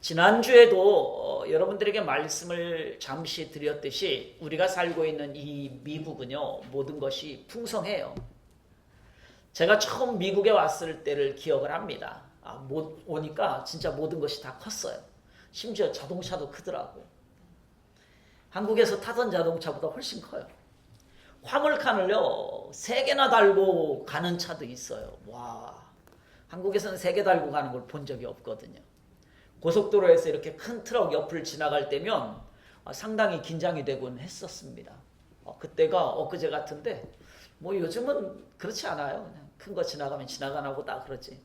지난주에도 여러분들에게 말씀을 잠시 드렸듯이 우리가 살고 있는 이 미국은요, 모든 것이 풍성해요. 제가 처음 미국에 왔을 때를 기억을 합니다. 오니까 진짜 모든 것이 다 컸어요. 심지어 자동차도 크더라고. 한국에서 타던 자동차보다 훨씬 커요. 화물칸을요 3개나 달고 가는 차도 있어요. 와, 한국에서는 3개 달고 가는 걸 본 적이 없거든요. 고속도로에서 이렇게 큰 트럭 옆을 지나갈 때면 상당히 긴장이 되곤 했었습니다. 그때가 엊그제 같은데 뭐 요즘은 그렇지 않아요. 그냥 큰 거 지나가면 지나가나 보다 그러지.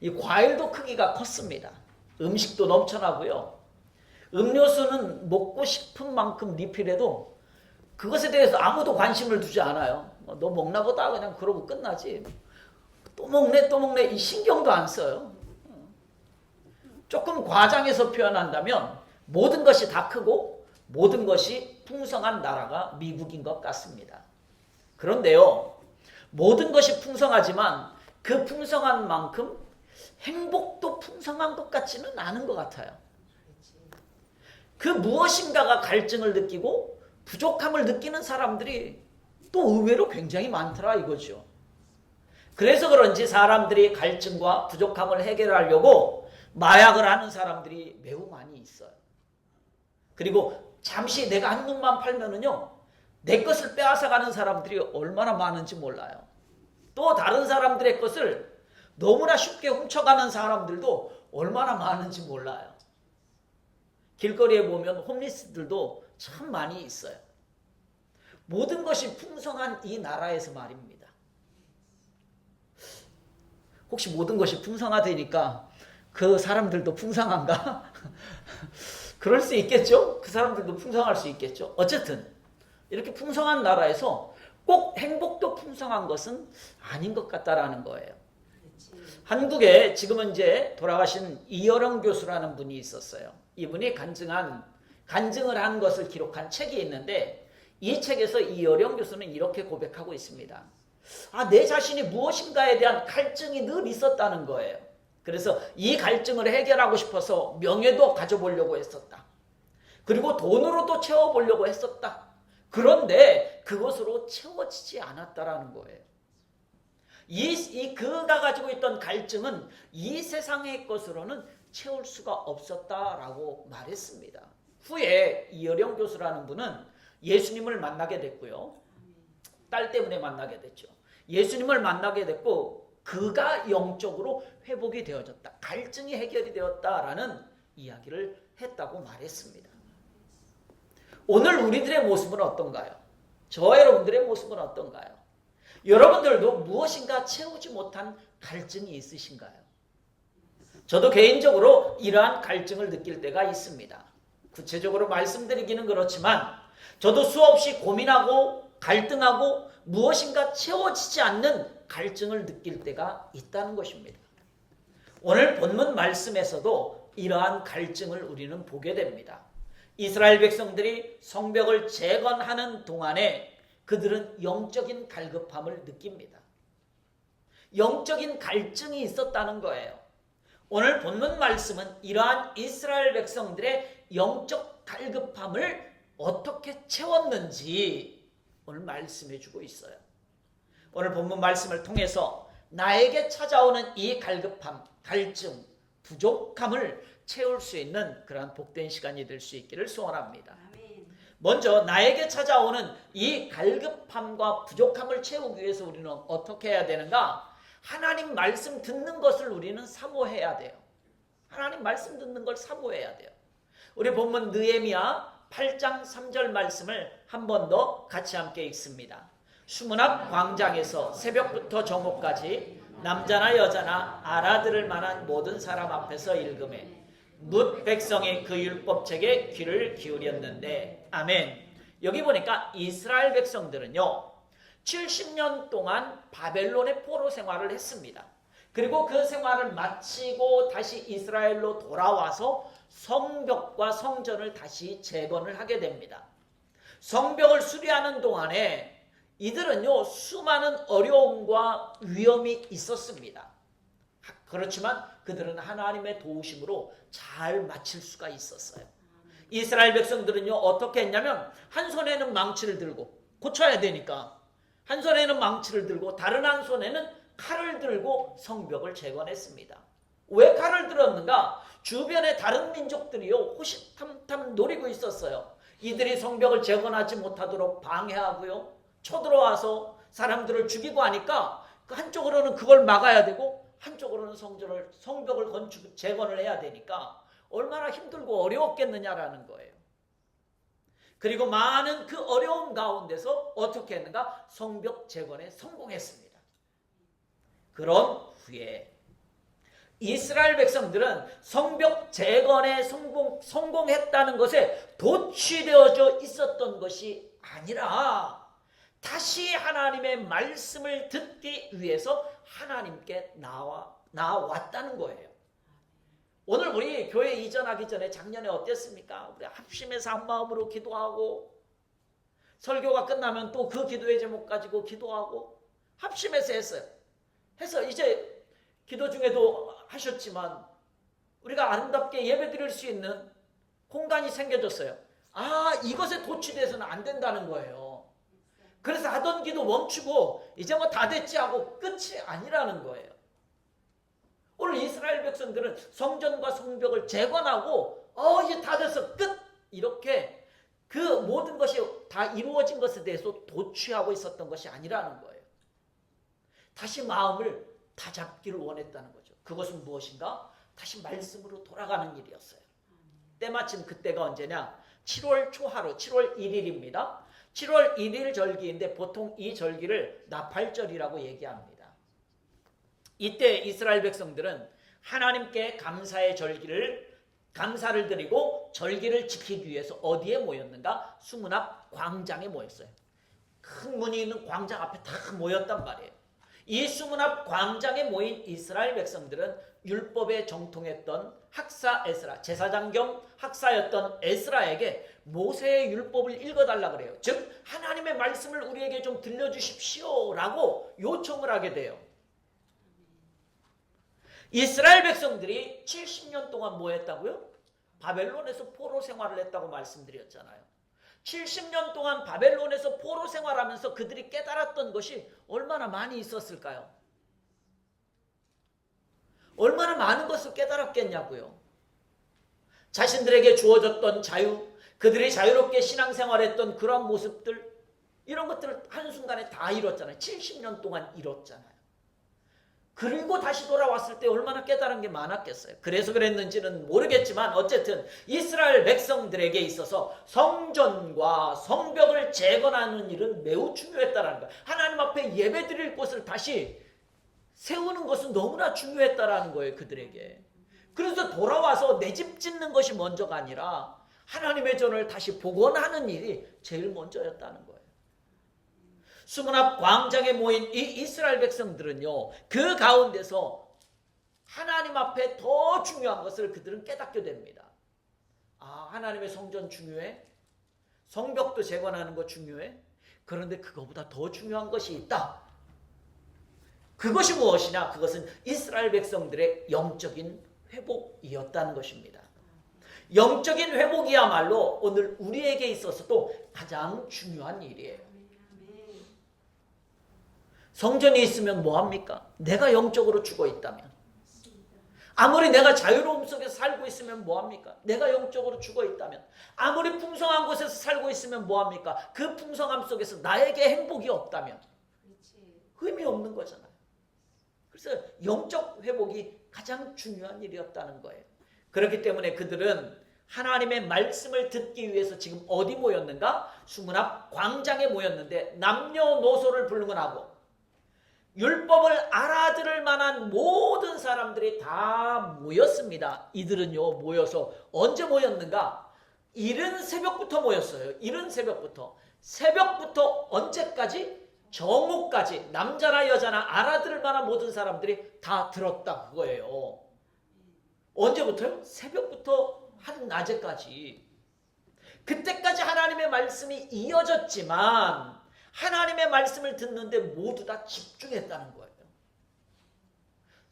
이 과일도 크기가 컸습니다. 음식도 넘쳐나고요. 음료수는 먹고 싶은 만큼 리필해도 그것에 대해서 아무도 관심을 두지 않아요. 너 먹나 보다 그냥 그러고 끝나지. 또 먹네 이 신경도 안 써요. 조금 과장해서 표현한다면 모든 것이 다 크고 모든 것이 풍성한 나라가 미국인 것 같습니다. 그런데요, 모든 것이 풍성하지만 그 풍성한 만큼 행복도 풍성한 것 같지는 않은 것 같아요. 그 무엇인가가 갈증을 느끼고 부족함을 느끼는 사람들이 또 의외로 굉장히 많더라 이거죠. 그래서 그런지 사람들이 갈증과 부족함을 해결하려고 마약을 하는 사람들이 매우 많이 있어요. 그리고 잠시 내가 한 놈만 팔면은요, 내 것을 빼앗아가는 사람들이 얼마나 많은지 몰라요. 또 다른 사람들의 것을 너무나 쉽게 훔쳐가는 사람들도 얼마나 많은지 몰라요. 길거리에 보면 홈리스들도 참 많이 있어요. 모든 것이 풍성한 이 나라에서 말입니다. 혹시 모든 것이 풍성하다니까 그 사람들도 풍성한가? 그럴 수 있겠죠? 그 사람들도 풍성할 수 있겠죠? 어쨌든 이렇게 풍성한 나라에서 꼭 행복도 풍성한 것은 아닌 것 같다라는 거예요. 한국에 지금은 이제 돌아가신 이여령 교수라는 분이 있었어요. 이분이 간증을 한 것을 기록한 책이 있는데 이 책에서 이여령 교수는 이렇게 고백하고 있습니다. 내 자신이 무엇인가에 대한 갈증이 늘 있었다는 거예요. 그래서 이 갈증을 해결하고 싶어서 명예도 가져보려고 했었다. 그리고 돈으로도 채워보려고 했었다. 그런데 그것으로 채워지지 않았다라는 거예요. 그가 가지고 있던 갈증은 이 세상의 것으로는 채울 수가 없었다라고 말했습니다. 후에 이여령 교수라는 분은 예수님을 만나게 됐고요. 딸 때문에 만나게 됐죠. 예수님을 만나게 됐고 그가 영적으로 회복이 되어졌다. 갈증이 해결이 되었다라는 이야기를 했다고 말했습니다. 오늘 우리들의 모습은 어떤가요? 저와 여러분들의 모습은 어떤가요? 여러분들도 무엇인가 채우지 못한 갈증이 있으신가요? 저도 개인적으로 이러한 갈증을 느낄 때가 있습니다. 구체적으로 말씀드리기는 그렇지만 저도 수없이 고민하고 갈등하고 무엇인가 채워지지 않는 갈증을 느낄 때가 있다는 것입니다. 오늘 본문 말씀에서도 이러한 갈증을 우리는 보게 됩니다. 이스라엘 백성들이 성벽을 재건하는 동안에 그들은 영적인 갈급함을 느낍니다. 영적인 갈증이 있었다는 거예요. 오늘 본문 말씀은 이러한 이스라엘 백성들의 영적 갈급함을 어떻게 채웠는지 오늘 말씀해 주고 있어요. 오늘 본문 말씀을 통해서 나에게 찾아오는 이 갈급함, 갈증, 부족함을 채울 수 있는 그러한 복된 시간이 될 수 있기를 소원합니다. 먼저 나에게 찾아오는 이 갈급함과 부족함을 채우기 위해서 우리는 어떻게 해야 되는가? 하나님 말씀 듣는 것을 우리는 사모해야 돼요. 하나님 말씀 듣는 걸 사모해야 돼요. 우리 본문 느헤미야 8장 3절 말씀을 한 번 더 같이 함께 읽습니다. 수문 앞 광장에서 새벽부터 정오까지 남자나 여자나 알아들을 만한 모든 사람 앞에서 읽음에 뭇 백성이 그 율법책에 귀를 기울였는데 아멘. 여기 보니까 이스라엘 백성들은요 70년 동안 바벨론의 포로 생활을 했습니다. 그리고 그 생활을 마치고 다시 이스라엘로 돌아와서 성벽과 성전을 다시 재건을 하게 됩니다. 성벽을 수리하는 동안에 이들은요 수많은 어려움과 위험이 있었습니다. 그렇지만 그들은 하나님의 도우심으로 잘 마칠 수가 있었어요. 이스라엘 백성들은요 어떻게 했냐면 한 손에는 망치를 들고 고쳐야 되니까 한 손에는 망치를 들고 다른 한 손에는 칼을 들고 성벽을 재건했습니다. 왜 칼을 들었는가? 주변의 다른 민족들이요 호시탐탐 노리고 있었어요. 이들이 성벽을 재건하지 못하도록 방해하고요 쳐들어와서 사람들을 죽이고 하니까 한쪽으로는 그걸 막아야 되고 한쪽으로는 성벽을 재건을 해야 되니까 얼마나 힘들고 어려웠겠느냐라는 거예요. 그리고 많은 그 어려움 가운데서 어떻게 했는가? 성벽 재건에 성공했습니다. 그런 후에 이스라엘 백성들은 성벽 재건에 성공했다는 것에 도취되어져 있었던 것이 아니라 다시 하나님의 말씀을 듣기 위해서 하나님께 나왔다는 거예요. 오늘 우리 교회 이전하기 전에 작년에 어땠습니까? 우리 합심해서 한 마음으로 기도하고 설교가 끝나면 또 그 기도의 제목 가지고 기도하고 합심해서 했어요. 해서 이제 기도 중에도 하셨지만 우리가 아름답게 예배드릴 수 있는 공간이 생겨졌어요. 이것에 도취돼서는 안 된다는 거예요. 그래서 하던 기도 멈추고 이제 뭐 다 됐지 하고 끝이 아니라는 거예요. 오늘 이스라엘 백성들은 성전과 성벽을 재건하고 이제 다 됐어 끝 이렇게 그 모든 것이 다 이루어진 것에 대해서 도취하고 있었던 것이 아니라는 거예요. 다시 마음을 다잡기를 원했다는 거죠. 그것은 무엇인가? 다시 말씀으로 돌아가는 일이었어요. 때마침 그때가 언제냐? 7월 초하루 7월 1일입니다. 7월 1일 절기인데 보통 이 절기를 나팔절이라고 얘기합니다. 이때 이스라엘 백성들은 하나님께 감사를 드리고 절기를 지키기 위해서 어디에 모였는가? 수문 앞 광장에 모였어요. 큰 문이 있는 광장 앞에 다 모였단 말이에요. 이 수문 앞 광장에 모인 이스라엘 백성들은 율법에 정통했던 학사 에스라, 제사장 겸 학사였던 에스라에게 모세의 율법을 읽어달라 그래요. 즉 하나님의 말씀을 우리에게 좀 들려주십시오라고 요청을 하게 돼요. 이스라엘 백성들이 70년 동안 뭐 했다고요? 바벨론에서 포로 생활을 했다고 말씀드렸잖아요. 70년 동안 바벨론에서 포로 생활하면서 그들이 깨달았던 것이 얼마나 많이 있었을까요? 얼마나 많은 것을 깨달았겠냐고요. 자신들에게 주어졌던 자유, 그들이 자유롭게 신앙생활했던 그런 모습들, 이런 것들을 한순간에 다 잃었잖아요. 70년 동안 잃었잖아요. 그리고 다시 돌아왔을 때 얼마나 깨달은 게 많았겠어요. 그래서 그랬는지는 모르겠지만 어쨌든 이스라엘 백성들에게 있어서 성전과 성벽을 재건하는 일은 매우 중요했다라는 거예요. 하나님 앞에 예배드릴 곳을 다시 세우는 것은 너무나 중요했다라는 거예요. 그들에게. 그래서 돌아와서 내 집 짓는 것이 먼저가 아니라 하나님의 전을 다시 복원하는 일이 제일 먼저였다는 거예요. 수문 앞 광장에 모인 이 이스라엘 백성들은요, 그 가운데서 하나님 앞에 더 중요한 것을 그들은 깨닫게 됩니다. 하나님의 성전 중요해? 성벽도 재건하는 거 중요해? 그런데 그거보다 더 중요한 것이 있다. 그것이 무엇이냐? 그것은 이스라엘 백성들의 영적인 회복이었다는 것입니다. 영적인 회복이야말로 오늘 우리에게 있어서도 가장 중요한 일이에요. 성전이 있으면 뭐합니까? 내가 영적으로 죽어 있다면, 아무리 내가 자유로움 속에서 살고 있으면 뭐합니까? 내가 영적으로 죽어 있다면, 아무리 풍성한 곳에서 살고 있으면 뭐합니까? 그 풍성함 속에서 나에게 행복이 없다면 의미 없는 거잖아요. 그래서 영적 회복이 가장 중요한 일이었다는 거예요. 그렇기 때문에 그들은 하나님의 말씀을 듣기 위해서 지금 어디 모였는가? 수문 앞 광장에 모였는데 남녀노소를 불문하고 율법을 알아들을 만한 모든 사람들이 다 모였습니다. 이들은요 모여서 언제 모였는가? 이른 새벽부터 모였어요. 이른 새벽부터. 새벽부터 언제까지? 정오까지 남자나 여자나 알아들을 만한 모든 사람들이 다 들었다 그거예요. 언제부터요? 새벽부터 한낮에까지. 그때까지 하나님의 말씀이 이어졌지만 하나님의 말씀을 듣는데 모두 다 집중했다는 거예요.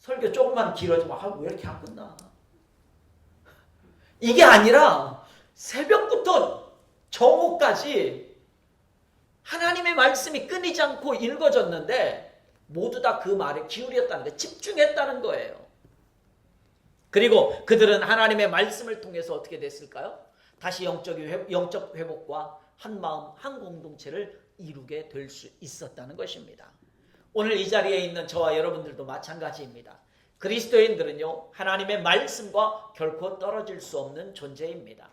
설교 조금만 길어지면 왜 이렇게 안 끝나? 이게 아니라 새벽부터 정오까지 하나님의 말씀이 끊이지 않고 읽어졌는데 모두 다 그 말에 기울였다는 거예요. 집중했다는 거예요. 그리고 그들은 하나님의 말씀을 통해서 어떻게 됐을까요? 다시 영적 회복과 한 마음, 한 공동체를 이루게 될 수 있었다는 것입니다. 오늘 이 자리에 있는 저와 여러분들도 마찬가지입니다. 그리스도인들은요, 하나님의 말씀과 결코 떨어질 수 없는 존재입니다.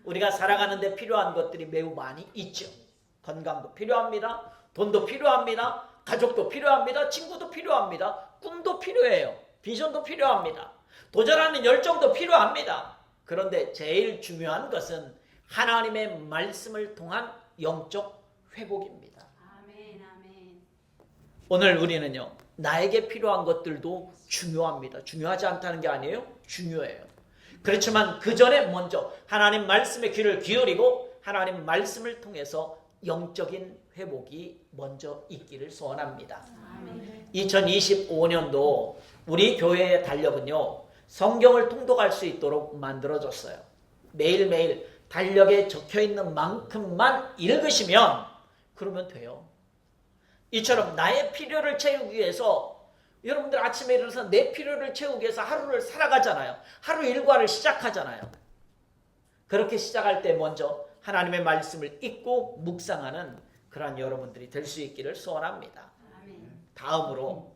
우리가 살아가는 데 필요한 것들이 매우 많이 있죠. 건강도 필요합니다. 돈도 필요합니다. 가족도 필요합니다. 친구도 필요합니다. 꿈도 필요해요. 비전도 필요합니다. 도전하는 열정도 필요합니다. 그런데 제일 중요한 것은 하나님의 말씀을 통한 영적 회복입니다. 아멘, 아멘. 오늘 우리는요, 나에게 필요한 것들도 중요합니다. 중요하지 않다는 게 아니에요. 중요해요. 그렇지만 그 전에 먼저 하나님 말씀에 귀를 기울이고 하나님 말씀을 통해서 영적인 회복이 먼저 있기를 소원합니다. 아멘. 2025년도 우리 교회의 달력은요, 성경을 통독할 수 있도록 만들어졌어요. 매일매일 달력에 적혀있는 만큼만 읽으시면 그러면 돼요. 이처럼 나의 필요를 채우기 위해서 여러분들 아침에 일어나서 내 필요를 채우기 위해서 하루를 살아가잖아요. 하루 일과를 시작하잖아요. 그렇게 시작할 때 먼저 하나님의 말씀을 읽고 묵상하는 그러한 여러분들이 될 수 있기를 소원합니다. 아멘. 다음으로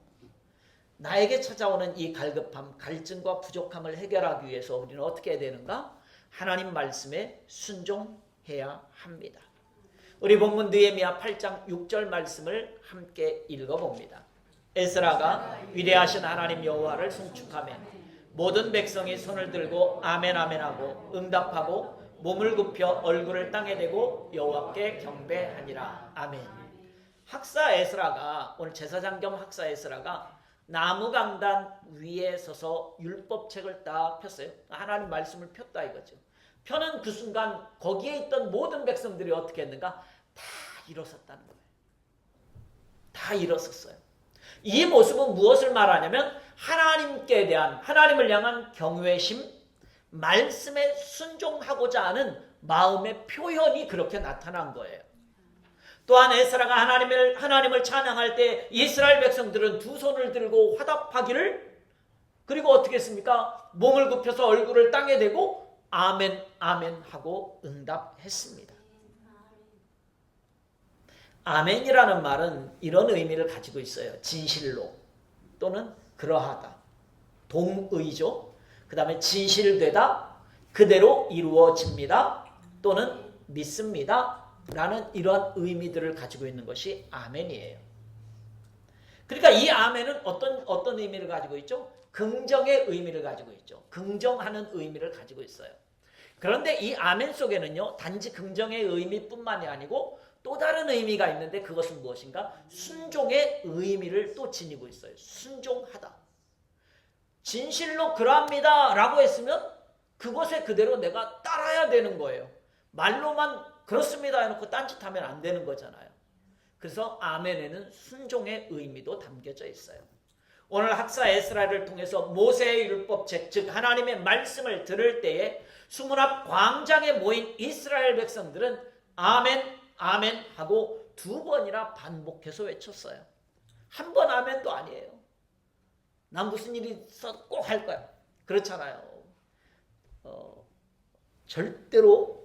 나에게 찾아오는 이 갈급함, 갈증과 부족함을 해결하기 위해서 우리는 어떻게 해야 되는가? 하나님 말씀에 순종해야 합니다. 우리 본문 느헤미야 8장 6절 말씀을 함께 읽어봅니다. 에스라가 위대하신 하나님 여호와를 송축하며 모든 백성이 손을 들고 아멘 아멘 하고 응답하고 몸을 굽혀 얼굴을 땅에 대고 여호와께 경배하니라. 아멘. 학사 에스라가, 오늘 제사장 겸 학사 에스라가 나무 강단 위에 서서 율법책을 딱 폈어요. 하나님 말씀을 폈다 이거죠. 펴는 그 순간 거기에 있던 모든 백성들이 어떻게 했는가? 다 일어섰다는 거예요. 다 일어섰어요. 이 모습은 무엇을 말하냐면 하나님께 대한, 하나님을 향한 경외심, 말씀에 순종하고자 하는 마음의 표현이 그렇게 나타난 거예요. 또한 에스라가 하나님을 찬양할 때 이스라엘 백성들은 두 손을 들고 화답하기를, 그리고 어떻게 했습니까? 몸을 굽혀서 얼굴을 땅에 대고 아멘 아멘 하고 응답했습니다. 아멘이라는 말은 이런 의미를 가지고 있어요. 진실로 또는 그러하다, 동의죠. 그 다음에 진실되다, 그대로 이루어집니다, 또는 믿습니다 라는 이러한 의미들을 가지고 있는 것이 아멘이에요. 그러니까 이 아멘은 어떤 의미를 가지고 있죠? 긍정의 의미를 가지고 있죠. 긍정하는 의미를 가지고 있어요. 그런데 이 아멘 속에는요, 단지 긍정의 의미뿐만이 아니고 또 다른 의미가 있는데 그것은 무엇인가? 순종의 의미를 또 지니고 있어요. 순종하다. 진실로 그러합니다 라고 했으면 그것에 그대로 내가 따라야 되는 거예요. 말로만 그렇습니다 해놓고 딴짓하면 안 되는 거잖아요. 그래서 아멘에는 순종의 의미도 담겨져 있어요. 오늘 학사 에스라를 통해서 모세의 율법책, 즉 하나님의 말씀을 들을 때에 수문 앞 광장에 모인 이스라엘 백성들은 아멘 아멘 하고 두 번이나 반복해서 외쳤어요. 한 번 아멘도 아니에요. 난 무슨 일이 있어도 꼭 할 거야, 그렇잖아요. 절대로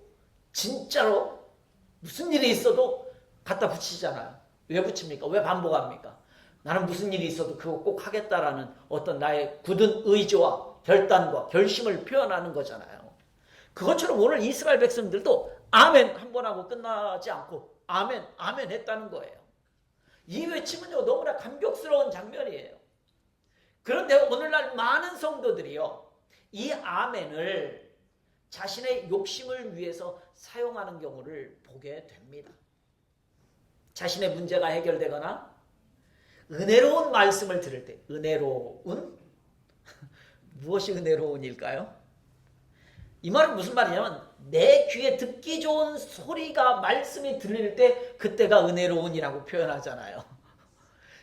진짜로 무슨 일이 있어도 갖다 붙이잖아요. 왜 붙입니까? 왜 반복합니까? 나는 무슨 일이 있어도 그거 꼭 하겠다라는 어떤 나의 굳은 의지와 결단과 결심을 표현하는 거잖아요. 그것처럼 오늘 이스라엘 백성들도 아멘 한 번 하고 끝나지 않고 아멘 아멘 했다는 거예요. 이 외침은요, 너무나 감격스러운 장면이에요. 그런데 오늘날 많은 성도들이요, 이 아멘을 자신의 욕심을 위해서 사용하는 경우를 보게 됩니다. 자신의 문제가 해결되거나 은혜로운 말씀을 들을 때, 은혜로운? 무엇이 은혜로운일까요? 이 말은 무슨 말이냐면 내 귀에 듣기 좋은 소리가, 말씀이 들릴 때 그때가 은혜로운이라고 표현하잖아요.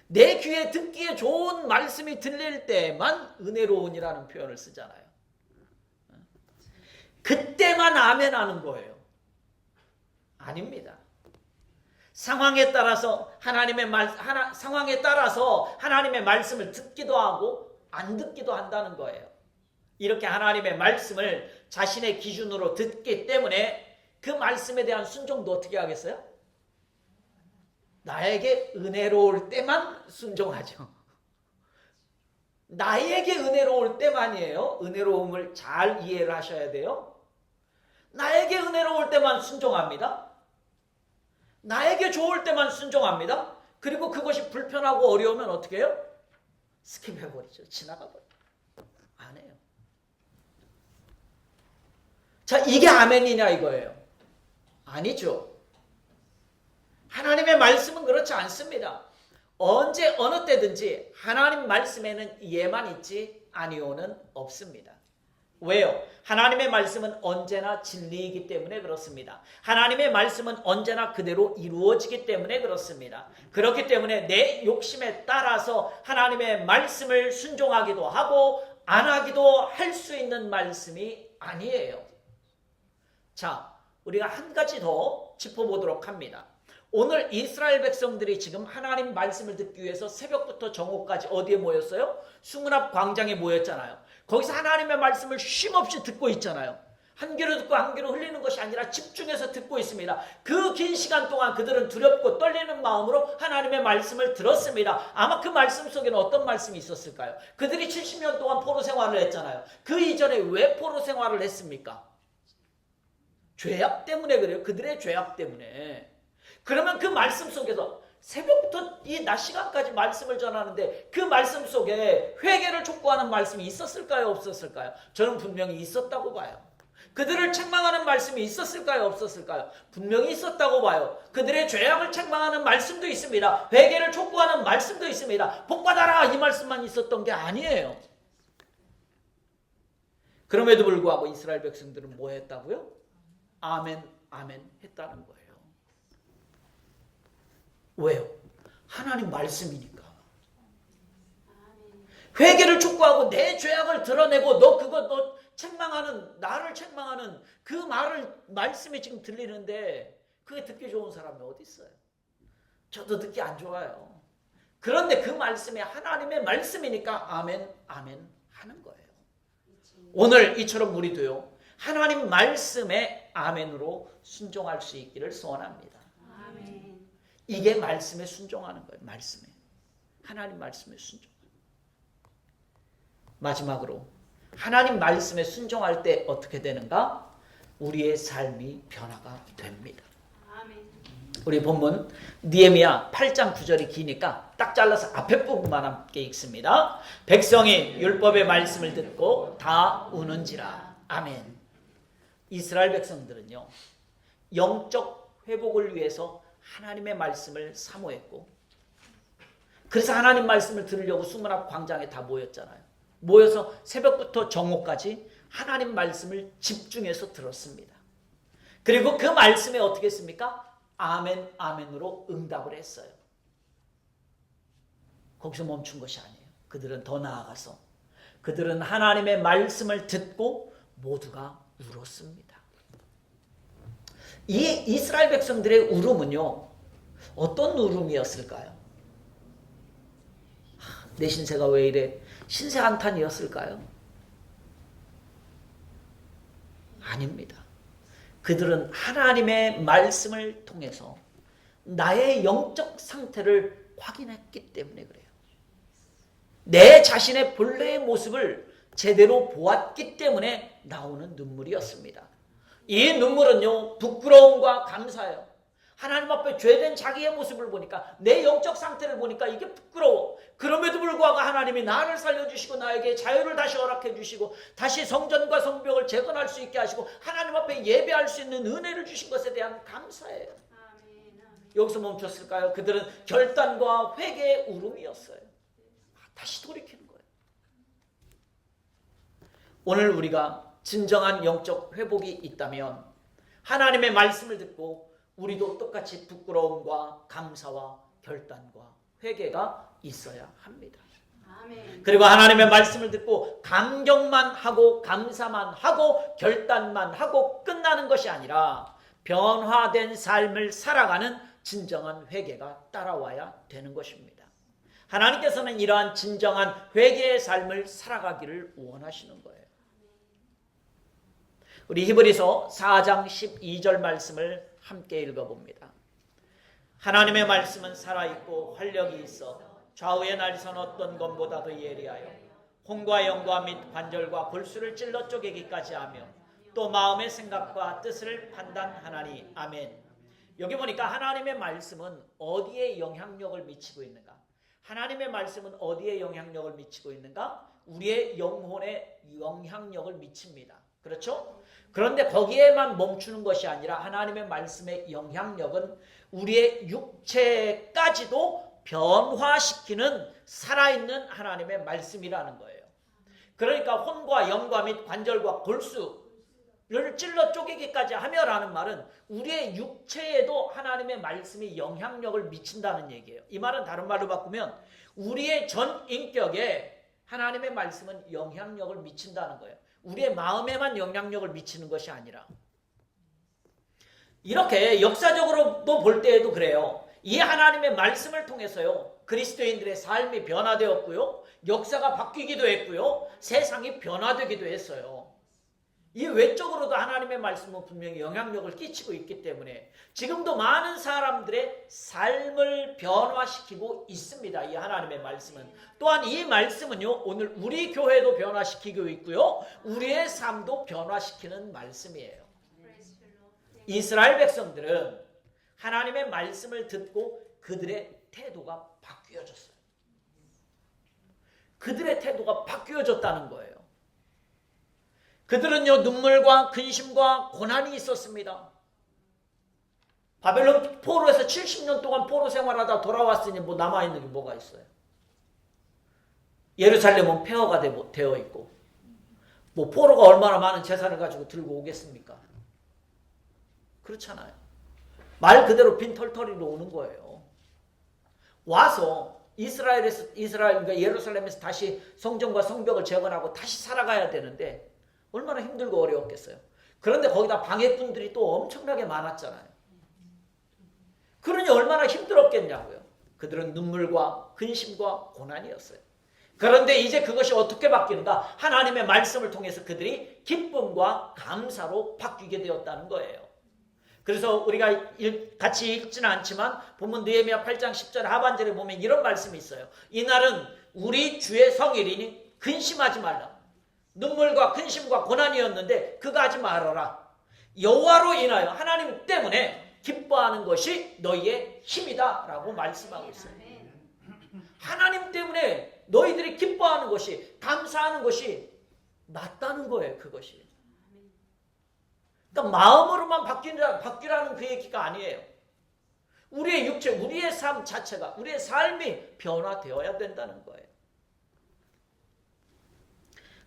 내 귀에 듣기에 좋은 말씀이 들릴 때만 은혜로운이라는 표현을 쓰잖아요. 그때만 아멘 하는 거예요. 아닙니다. 상황에 따라서 상황에 따라서 하나님의 말씀을 듣기도 하고 안 듣기도 한다는 거예요. 이렇게 하나님의 말씀을 자신의 기준으로 듣기 때문에 그 말씀에 대한 순종도 어떻게 하겠어요? 나에게 은혜로울 때만 순종하죠. 나에게 은혜로울 때만이에요. 은혜로움을 잘 이해를 하셔야 돼요. 나에게 은혜로울 때만 순종합니다. 나에게 좋을 때만 순종합니다. 그리고 그것이 불편하고 어려우면 어떻게 해요? 스킵해버리죠. 지나가버려요. 안 해요. 자, 이게 아멘이냐 이거예요. 아니죠. 하나님의 말씀은 그렇지 않습니다. 언제 어느 때든지 하나님 말씀에는 예만 있지 아니오는 없습니다. 왜요? 하나님의 말씀은 언제나 진리이기 때문에 그렇습니다. 하나님의 말씀은 언제나 그대로 이루어지기 때문에 그렇습니다. 그렇기 때문에 내 욕심에 따라서 하나님의 말씀을 순종하기도 하고 안 하기도 할 수 있는 말씀이 아니에요. 자, 우리가 한 가지 더 짚어보도록 합니다. 오늘 이스라엘 백성들이 지금 하나님 말씀을 듣기 위해서 새벽부터 정오까지 어디에 모였어요? 수문 앞 광장에 모였잖아요. 거기서 하나님의 말씀을 쉼없이 듣고 있잖아요. 한 귀로 듣고 한 귀로 흘리는 것이 아니라 집중해서 듣고 있습니다. 그 긴 시간 동안 그들은 두렵고 떨리는 마음으로 하나님의 말씀을 들었습니다. 아마 그 말씀 속에는 어떤 말씀이 있었을까요? 그들이 70년 동안 포로 생활을 했잖아요. 그 이전에 왜 포로 생활을 했습니까? 죄악 때문에 그래요. 그들의 죄악 때문에. 그러면 그 말씀 속에서 새벽부터 이 낮 시간까지 말씀을 전하는데 그 말씀 속에 회개를 촉구하는 말씀이 있었을까요? 없었을까요? 저는 분명히 있었다고 봐요. 그들을 책망하는 말씀이 있었을까요? 없었을까요? 분명히 있었다고 봐요. 그들의 죄악을 책망하는 말씀도 있습니다. 회개를 촉구하는 말씀도 있습니다. 복받아라 이 말씀만 있었던 게 아니에요. 그럼에도 불구하고 이스라엘 백성들은 뭐 했다고요? 아멘, 아멘 했다는 거예요. 왜요? 하나님 말씀이니까. 회개를 촉구하고 내 죄악을 드러내고 너 책망하는, 나를 책망하는 그 말씀이 지금 들리는데 그게 듣기 좋은 사람이 어디 있어요? 저도 듣기 안 좋아요. 그런데 그 말씀이 하나님의 말씀이니까 아멘, 아멘 하는 거예요. 오늘 이처럼 우리도요, 하나님 말씀에 아멘으로 순종할 수 있기를 소원합니다. 아멘. 이게 말씀에 순종하는 거예요. 말씀에. 하나님 말씀에 순종. 마지막으로 하나님 말씀에 순종할 때 어떻게 되는가? 우리의 삶이 변화가 됩니다. 아멘. 우리 본문 느헤미야 8장 9절이 기니까 딱 잘라서 앞에 부분만 함께 읽습니다. 백성이 율법의 말씀을 듣고 다 우는지라. 아멘. 이스라엘 백성들은요, 영적 회복을 위해서 하나님의 말씀을 사모했고, 그래서 하나님 말씀을 들으려고 수문 앞 광장에 다 모였잖아요. 모여서 새벽부터 정오까지 하나님 말씀을 집중해서 들었습니다. 그리고 그 말씀에 어떻게 했습니까? 아멘, 아멘으로 응답을 했어요. 거기서 멈춘 것이 아니에요. 그들은 더 나아가서 그들은 하나님의 말씀을 듣고 모두가 울었습니다. 이 이스라엘 백성들의 울음은요, 어떤 울음이었을까요? 내 신세가 왜 이래? 신세 한탄이었을까요? 아닙니다. 그들은 하나님의 말씀을 통해서 나의 영적 상태를 확인했기 때문에 그래요. 내 자신의 본래의 모습을 제대로 보았기 때문에 나오는 눈물이었습니다. 이 눈물은요, 부끄러움과 감사예요. 하나님 앞에 죄된 자기의 모습을 보니까, 내 영적 상태를 보니까 이게 부끄러워. 그럼에도 불구하고 하나님이 나를 살려주시고 나에게 자유를 다시 허락해 주시고 다시 성전과 성벽을 재건할 수 있게 하시고 하나님 앞에 예배할 수 있는 은혜를 주신 것에 대한 감사예요. 아멘. 아멘. 여기서 멈췄을까요? 그들은 결단과 회개의 울음이었어요. 다시 돌이키는 거예요. 오늘 우리가 진정한 영적 회복이 있다면 하나님의 말씀을 듣고 우리도 똑같이 부끄러움과 감사와 결단과 회개가 있어야 합니다. 아멘. 그리고 하나님의 말씀을 듣고 감격만 하고 감사만 하고 결단만 하고 끝나는 것이 아니라 변화된 삶을 살아가는 진정한 회개가 따라와야 되는 것입니다. 하나님께서는 이러한 진정한 회개의 삶을 살아가기를 원하시는 거예요. 우리 히브리서 4장 12절 말씀을 함께 읽어봅니다. 하나님의 말씀은 살아있고 활력이 있어 좌우의 날선 어떤 것보다도 예리하여 혼과 영과 및 관절과 골수를 찔러 쪼개기까지 하며 또 마음의 생각과 뜻을 판단하나니. 아멘. 여기 보니까 하나님의 말씀은 어디에 영향력을 미치고 있는가? 하나님의 말씀은 어디에 영향력을 미치고 있는가? 우리의 영혼에 영향력을 미칩니다. 그렇죠? 그런데 거기에만 멈추는 것이 아니라 하나님의 말씀의 영향력은 우리의 육체까지도 변화시키는 살아있는 하나님의 말씀이라는 거예요. 그러니까 혼과 영과 및 관절과 골수를 찔러 쪼개기까지 하며라는 말은 우리의 육체에도 하나님의 말씀이 영향력을 미친다는 얘기예요. 이 말은 다른 말로 바꾸면 우리의 전 인격에 하나님의 말씀은 영향력을 미친다는 거예요. 우리의 마음에만 영향력을 미치는 것이 아니라. 이렇게 역사적으로도 볼 때에도 그래요. 이 하나님의 말씀을 통해서요, 그리스도인들의 삶이 변화되었고요, 역사가 바뀌기도 했고요, 세상이 변화되기도 했어요. 이 외적으로도 하나님의 말씀은 분명히 영향력을 끼치고 있기 때문에 지금도 많은 사람들의 삶을 변화시키고 있습니다. 이 하나님의 말씀은. 또한 이 말씀은요, 오늘 우리 교회도 변화시키고 있고요, 우리의 삶도 변화시키는 말씀이에요. 이스라엘 백성들은 하나님의 말씀을 듣고 그들의 태도가 바뀌어졌어요. 그들의 태도가 바뀌어졌다는 거예요. 그들은요, 눈물과 근심과 고난이 있었습니다. 바벨론 포로에서 70년 동안 포로 생활하다 돌아왔으니 뭐 남아있는 게 뭐가 있어요? 예루살렘은 폐허가 되어 있고, 뭐 포로가 얼마나 많은 재산을 가지고 들고 오겠습니까? 그렇잖아요. 말 그대로 빈털터리로 오는 거예요. 와서 그러니까 예루살렘에서 다시 성전과 성벽을 재건하고 다시 살아가야 되는데 얼마나 힘들고 어려웠겠어요. 그런데 거기다 방해꾼들이 또 엄청나게 많았잖아요. 그러니 얼마나 힘들었겠냐고요. 그들은 눈물과 근심과 고난이었어요. 그런데 이제 그것이 어떻게 바뀌는가? 하나님의 말씀을 통해서 그들이 기쁨과 감사로 바뀌게 되었다는 거예요. 그래서 우리가 같이 읽지는 않지만 본문 느헤미야 8장 10절 하반절에 보면 이런 말씀이 있어요. 이날은 우리 주의 성일이니 근심하지 말라. 눈물과 근심과 고난이었는데 그거 하지 말아라. 여호와로 인하여 하나님 때문에 기뻐하는 것이 너희의 힘이다 라고 말씀하고 있어요. 하나님 때문에 너희들이 기뻐하는 것이, 감사하는 것이 낫다는 거예요. 그것이. 그러니까 마음으로만 바뀌라는 그 얘기가 아니에요. 우리의 육체, 우리의 삶 자체가, 우리의 삶이 변화되어야 된다는 거예요.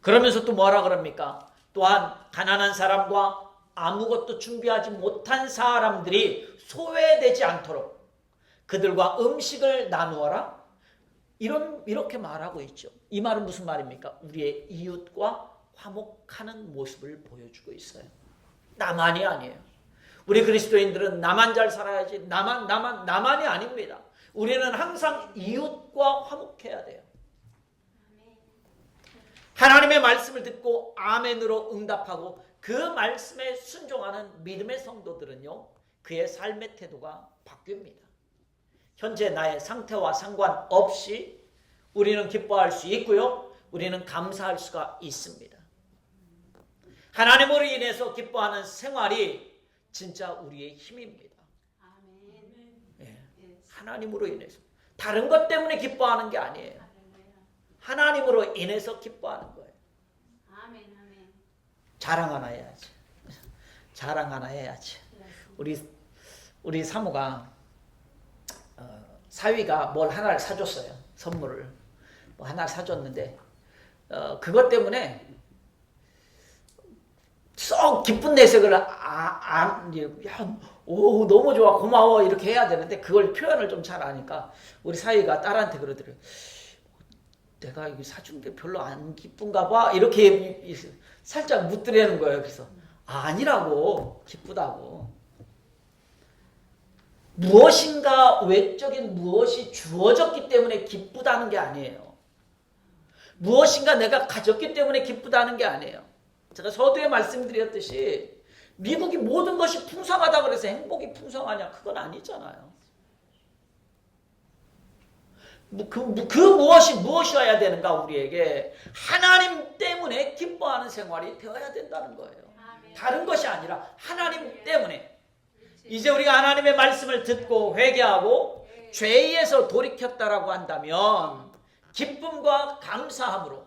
그러면서 또 뭐라 그럽니까? 또한 가난한 사람과 아무것도 준비하지 못한 사람들이 소외되지 않도록 그들과 음식을 나누어라. 이렇게 말하고 있죠. 이 말은 무슨 말입니까? 우리의 이웃과 화목하는 모습을 보여주고 있어요. 나만이 아니에요. 우리 그리스도인들은 나만 잘 살아야지, 나만이 아닙니다. 우리는 항상 이웃과 화목해야 돼요. 하나님의 말씀을 듣고 아멘으로 응답하고 그 말씀에 순종하는 믿음의 성도들은요, 그의 삶의 태도가 바뀝니다. 현재 나의 상태와 상관없이 우리는 기뻐할 수 있고요, 우리는 감사할 수가 있습니다. 하나님으로 인해서 기뻐하는 생활이 진짜 우리의 힘입니다. 예, 하나님으로 인해서. 다른 것 때문에 기뻐하는 게 아니에요. 하나님으로 인해서 기뻐하는 거예요. 자랑 하나 해야지. 자랑 하나 해야지. 우리 사모가 사위가 뭘 하나를 사줬어요. 선물을 뭐 하나를 사줬는데 그것 때문에 썩 기쁜 내색을 야, 오 너무 좋아 고마워 이렇게 해야 되는데 그걸 표현을 좀 잘 아니까 우리 사위가 딸한테 그러더래요. 내가 이거 사준 게 별로 안 기쁜가 봐 이렇게 살짝 묻더라는 거예요. 그래서 아니라고 기쁘다고. 무엇인가 외적인 무엇이 주어졌기 때문에 기쁘다는 게 아니에요. 무엇인가 내가 가졌기 때문에 기쁘다는 게 아니에요. 제가 서두에 말씀드렸듯이 미국이 모든 것이 풍성하다 그래서 행복이 풍성하냐? 그건 아니잖아요. 그 무엇이 무엇이어야 되는가? 우리에게 하나님 때문에 기뻐하는 생활이 되어야 된다는 거예요. 다른 것이 아니라 하나님 때문에. 이제 우리가 하나님의 말씀을 듣고 회개하고 죄에서 돌이켰다라고 한다면 기쁨과 감사함으로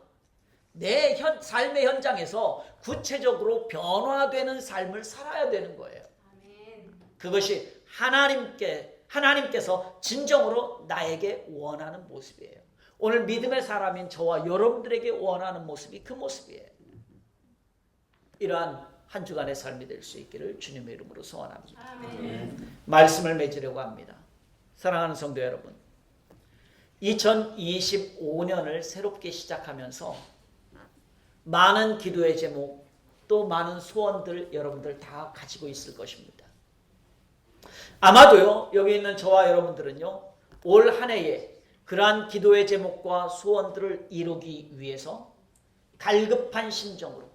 내 삶의 현장에서 구체적으로 변화되는 삶을 살아야 되는 거예요. 그것이 하나님께서 진정으로 나에게 원하는 모습이에요. 오늘 믿음의 사람인 저와 여러분들에게 원하는 모습이 그 모습이에요. 이러한 한 주간의 삶이 될 수 있기를 주님의 이름으로 소원합니다. 말씀을 맺으려고 합니다. 사랑하는 성도 여러분, 2025년을 새롭게 시작하면서 많은 기도의 제목 또 많은 소원들 여러분들 다 가지고 있을 것입니다. 아마도요 여기 있는 저와 여러분들은요 올 한 해에 그러한 기도의 제목과 소원들을 이루기 위해서 갈급한 심정으로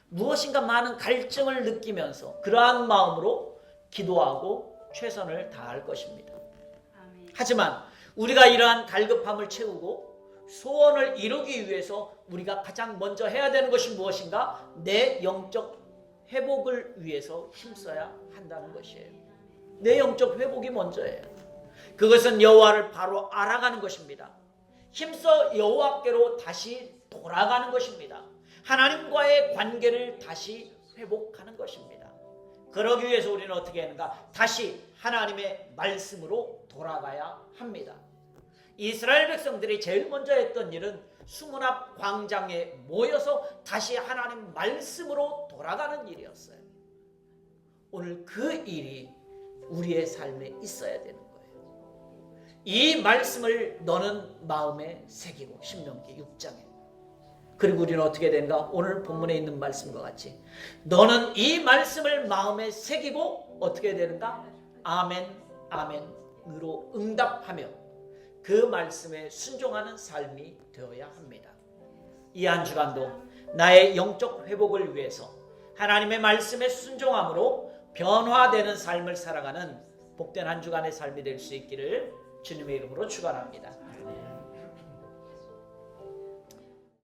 무엇인가 많은 갈증을 느끼면서 그러한 마음으로 기도하고 최선을 다할 것입니다. 하지만 우리가 이러한 갈급함을 채우고 소원을 이루기 위해서 우리가 가장 먼저 해야 되는 것이 무엇인가? 내 영적 회복을 위해서 힘써야 한다는 것이에요. 내 영적 회복이 먼저예요. 그것은 여호와를 바로 알아가는 것입니다. 힘써 여호와께로 다시 돌아가는 것입니다. 하나님과의 관계를 다시 회복하는 것입니다. 그러기 위해서 우리는 어떻게 하는가? 다시 하나님의 말씀으로 돌아가야 합니다. 이스라엘 백성들이 제일 먼저 했던 일은 수문 앞 광장에 모여서 다시 하나님 말씀으로 돌아가는 일이었어요. 오늘 그 일이 우리의 삶에 있어야 되는 거예요. 이 말씀을 너는 마음에 새기고 신명기 6장에 그리고 우리는 어떻게 되는가? 오늘 본문에 있는 말씀과 같이 너는 이 말씀을 마음에 새기고 어떻게 되는가? 아멘 아멘으로 응답하며 그 말씀에 순종하는 삶이 되어야 합니다. 이 한 주간도 나의 영적 회복을 위해서 하나님의 말씀에 순종함으로 변화되는 삶을 살아가는 복된 한 주간의 삶이 될 수 있기를 주님의 이름으로 축원합니다.